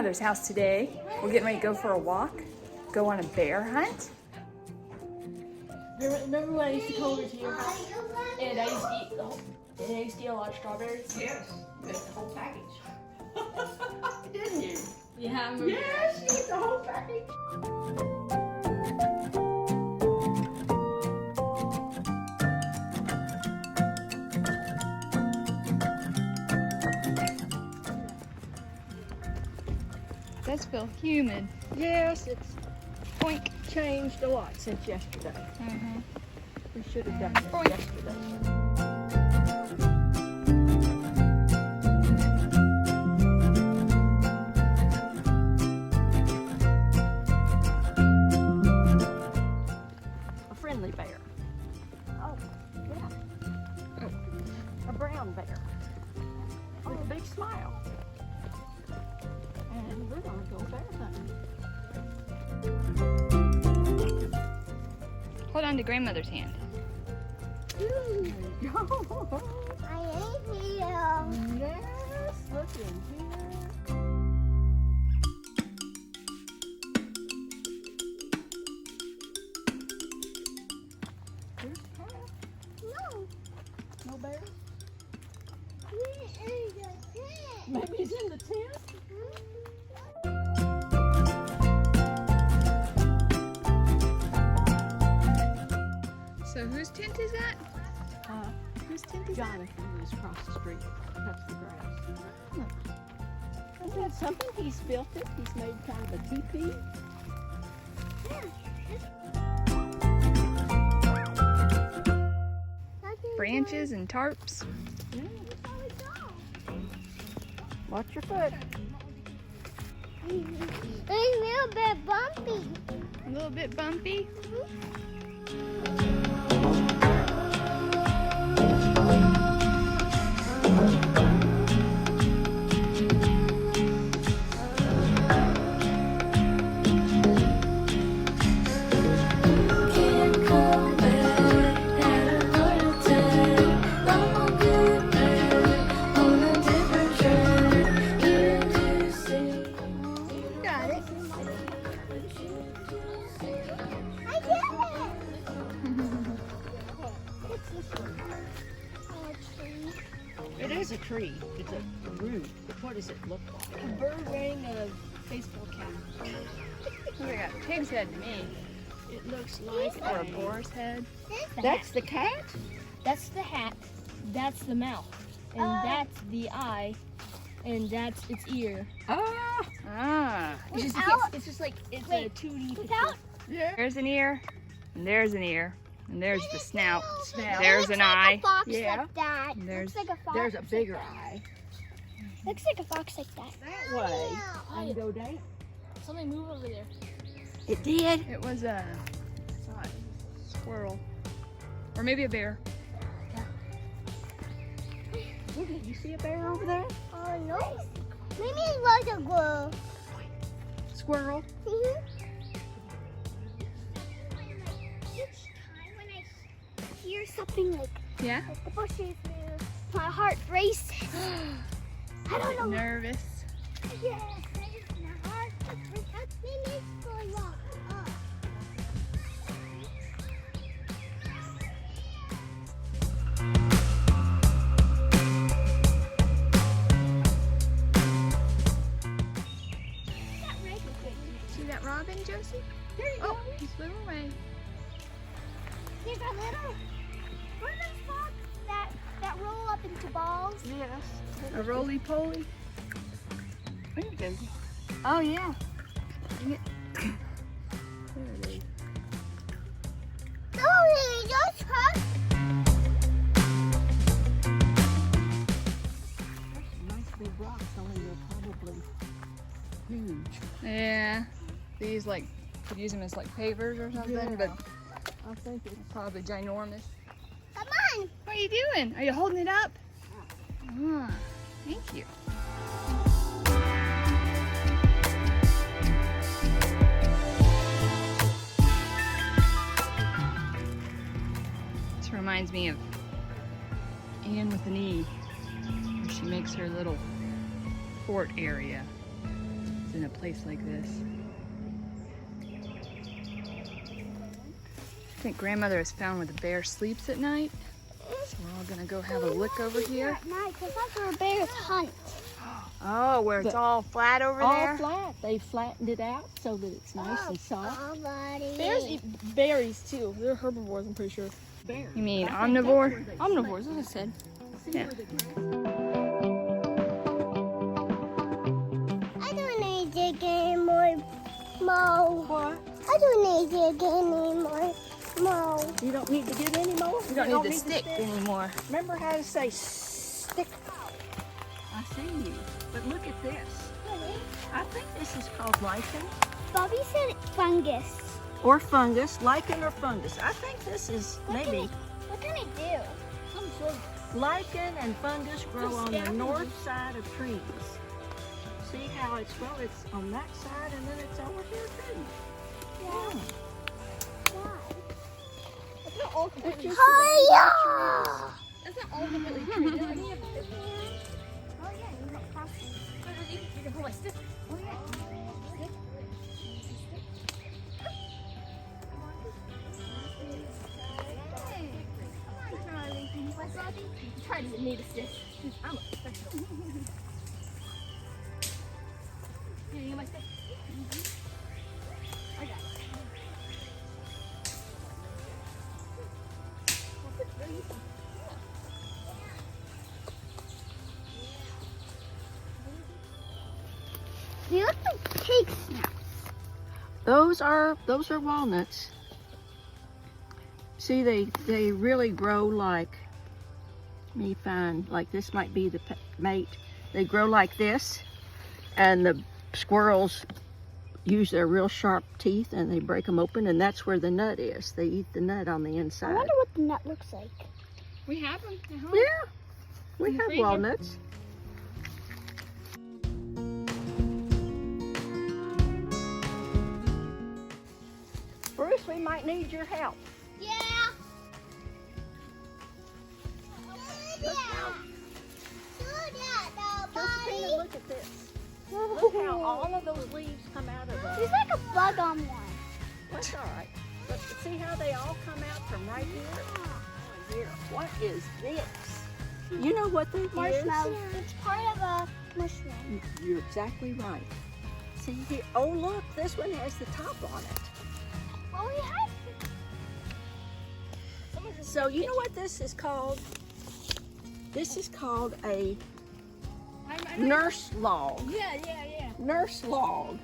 grandmother's house today. We're getting ready to go for a walk, go on a bear hunt. Remember when I used to come over to your house and I used to eat a lot of strawberries? Yes, the whole package. Didn't you? Yeah, I remember. Yes, you ate the whole package. Does feel humid. Yes, it's changed a lot since yesterday. Mm-hmm. We should have done this yesterday. A friendly bear. Oh, yeah. A brown bear with a big smile. And we're gonna go bear hunting. Hold on to grandmother's hand. There you go. I ain't here. Yes, look in here. Here's the cat. No. No bear? Where is the cat? Maybe it's in the tent. So whose tent is that? Whose tent is that? Jonathan is across the street. Cuts the grass. Isn't that something? He's built it. He's made kind of a teepee. Branches and tarps. Watch your foot. It's a little bit bumpy. A little bit bumpy. Got it. I did it. What's this one? Oh, a tree. It is a tree. It's a root. What does it look like? A bird wearing a baseball cap. Looks like a pig's head to me. It looks like Or a boar's head. That's the cat? That's the hat. That's the mouth. And that's the eye. And that's its ear. Ah! Ah. It's just like it's Wait, a 2D look picture. out. Yeah. There's an ear, and there's an ear, and there's the snout. Snout. There's an eye. Looks like a fox Yeah. like that. There's- Looks like a fox. There's a bigger eye. Looks like a fox like that. That way. I can go down. Something move over there. It did. It was a squirrel, or maybe a bear. Look, did you see a bear over there? Oh no. Maybe it was a girl. Squirrel. Each time when I hear something like Yeah. the bushes move, my heart races. I don't know. Nervous. Yes, my heart that's maybe it's going wrong. See that robin, Josie? There you Oh, go. he flew away. There's a little. What are those frogs that roll up into balls? Yes. A roly-poly. Where are you, Josie? Oh, yeah. Dang it. There it is. Oh, those frogs. There's some nice big rocks, only they're probably huge. Yeah. These, like, could use them as, like, pavers or something, Yeah. but I think it's probably ginormous. Come on. What are you doing? Are you holding it up? Ah, thank you. This reminds me of Anne with an E, where she makes her little fort area. It's in a place like this. I think grandmother has found where the bear sleeps at night. So we're all gonna go have a look over here. At night, because that's where bears hunt. Oh, where it's all flat over there? All flat. They flattened it out so that it's nice and soft. Oh, buddy. Bears eat berries too. They're herbivores, I'm pretty sure. Bears. You mean I think that's omnivore? where they Omnivores, as I said. See Yeah. where the grass- I don't need to get any more Mo. What? I don't need to get any more Mo. You don't need to get any more? You don't need the stick anymore. Remember how to say stick? I see you. But look at this. I think this is called lichen Bobby said fungus. or fungus. Lichen or fungus. I think this is maybe What can it do? Some sort of. lichen and fungus grow on the north side of trees. See how it's, well, it's on that side and then it's over here too. Yeah. It's not all completely. Hiya! It's not all completely treated. I mean, Oh yeah, you got plastic. you can pull my stick. Oh yeah. Hey, come on, Charlie. What's Bobby? Try to need a stick. I'm a professional. Here, you get my stick. I got it. They look like pig snouts. Those are walnuts. See, they really grow like, let me find, like this might be the mate. They grow like this, and the squirrels use their real sharp teeth and they break them open, and that's where the nut is. They eat the nut on the I inside. wonder what the nut looks like. We have them at home. Yeah, we have Right here. walnuts. Bruce, we might need your help. Yeah. Josephina, look at this. Look how all of those leaves come out of There's like a bug on one. That's all right. But see how they all come out from right here? Oh, here. What is this? You know what this Marshmallow. It's part of a mushroom. is? You're exactly right. See here. Oh, look. This one has the top on it. Oh, we have. So you know what this is called? This is called a nurse log. Yeah. Nurse log.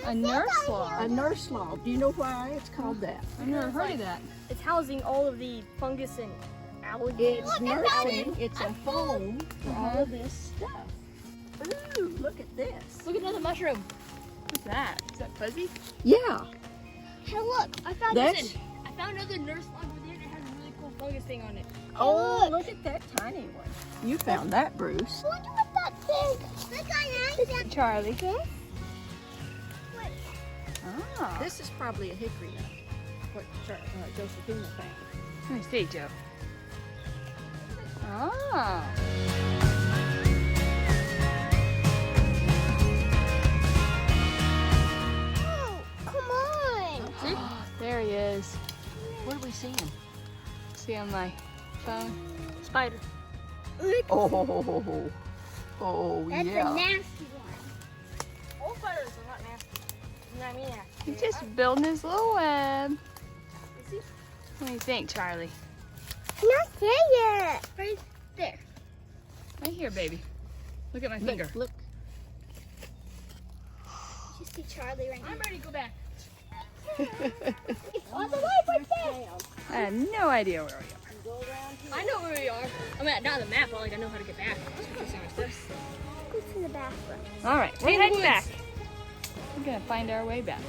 A nurse log. A nurse log. Do you know why it's called that? I've never heard of that. It's housing all of the fungus and algae. It's nursing. It's a foam for all of this stuff. Ooh, look at this. Look at another mushroom. What's that? Is that fuzzy? Yeah. Hey, look. I found That's. Listen, I found another nurse log over there that has a really cool fungus thing on it. Oh, look at that tiny one. You found that, Bruce. I wonder what that thing. Look on that. Charlie. This? Ah. This is probably a hickory nut. What Josephina found. Let me see, Joe. Ah. Oh, come on. See? There he is. What are we seeing? See on my phone? Spider. Oh, That's yeah. a nasty one. All spiders are not nasty. I mean, nasty. He's just building his little web. Is he? What do you think, Charlie? Not there yet. Right there. Right here, baby. Look at my finger. Look. You see Charlie right now. I'm ready to go back. On the way for this. I have no idea where we are. I know where we are. I mean, not on the map, but like I know how to get back. Go to the bathroom. All right, we're In the heading woods. back. We're gonna find our way back.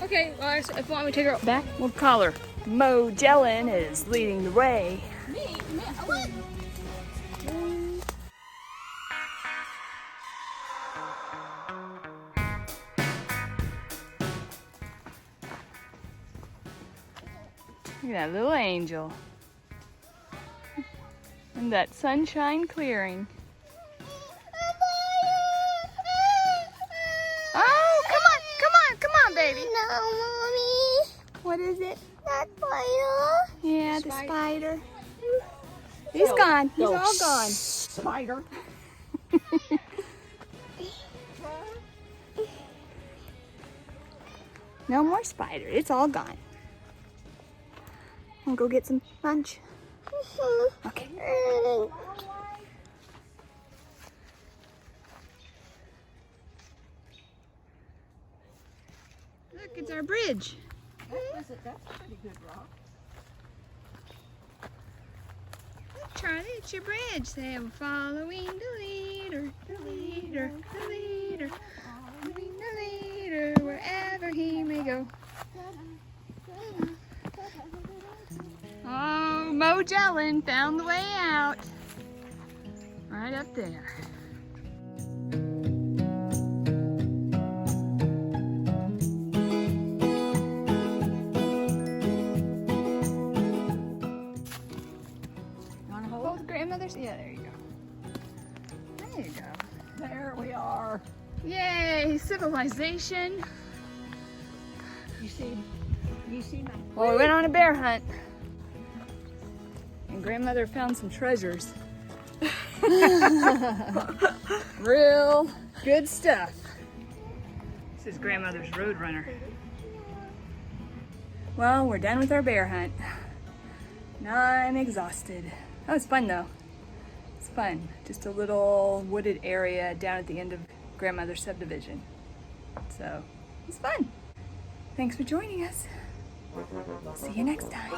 Okay, well, so if you want me to take her Back, we'll call her. Modellin is leading the way. Me? Look. Look at that little angel. And that sunshine clearing. Oh, What is it? That spider. Yeah, the spider. He's gone. He's all gone. Spider. No more spider. It's all gone. Wanna go get some lunch? Okay. Look, it's our bridge. That's a pretty good rock. Look, Charlie, it's your bridge. Say, I'm following the leader, the leader, the leader, following the leader, wherever he may go. Oh, Mogellan found the way out. Right up there. Want to hold? Hold grandmother's? Yeah, there you go. There you go. There we are. Yay, civilization. You see my. Well, we went on a bear hunt. And grandmother found some treasures. Real good stuff. This is grandmother's Roadrunner. Well, we're done with our bear hunt. Now I'm exhausted. That was fun though. It's fun. Just a little wooded area down at the end of grandmother's subdivision. So, it's fun. Thanks for joining us. See you next time.